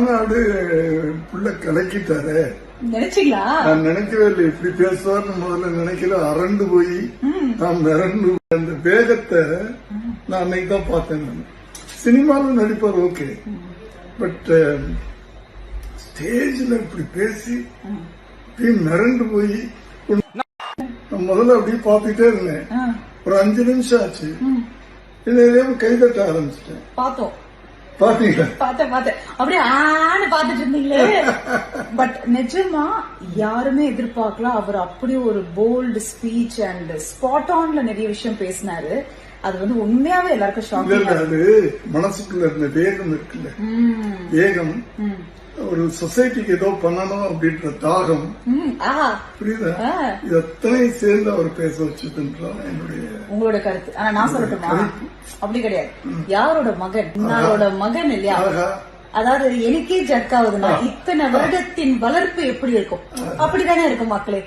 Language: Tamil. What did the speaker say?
மாநாடு புள்ள கலக்கிட்டாரு. நினைச்சீங்களா? நான் நினைக்கவே இல்லை இப்படி பேசுவார்னு முதல்ல நினைக்கல. அரண்டு போய் நான் மிரண்டு அந்த வேகத்தை நான் அன்னைக்கு தான் பார்த்தேன். நான் சினிமாவில் நடிப்பார் ஓகே, பட் ஸ்டேஜ்ல இப்படி பேசி அப்படியே மிரண்டு போய் நான் முதல்ல அப்படியே பார்த்துட்டே இருந்தேன். ஒரு 5 நிமிஷம் ஆச்சு, கைதட்ட ஆரம்பிச்சிட்டேன். பார்த்தோம், பாத்தீங்களா? பார்த்தேன் அப்படியே ஆன்னு பாத்துட்டு இருந்தீங்களே. பட் நிஜமா யாருமே எதிர்பார்க்கலாம். அவர் அப்படியே ஒரு போல்டு ஸ்பீச் அண்ட் ஸ்பாட் ஆன்ல நிறைய விஷயம் பேசினாரு. அது வந்து உண்மையாவே எல்லாருக்கும் ஷாக்கிங். அது மனசுக்குள்ள இருந்த வேகம் இருக்குல்ல, வேகம் ஒரு சொசைட்டிக்கு ஏதோ பண்ணணும் அப்படின்ற தாகம், புரியுதா? இது அத்தனை சேர்ந்து அவர் பேச வச்சதுன்றான் என்னுடைய உங்களோட கருத்து. ஆனா நான் சொல்லட்டுமா, அப்படி கிடையாது. யாரோட மகன், இன்னாரோட மகன் இல்லையா? அதாவது எனக்கே ஜர்க் ஆகுதுன்னா இத்தனை வருடத்தின் வளர்ப்பு எப்படி இருக்கும், அப்படித்தானே இருக்கும் மக்களே.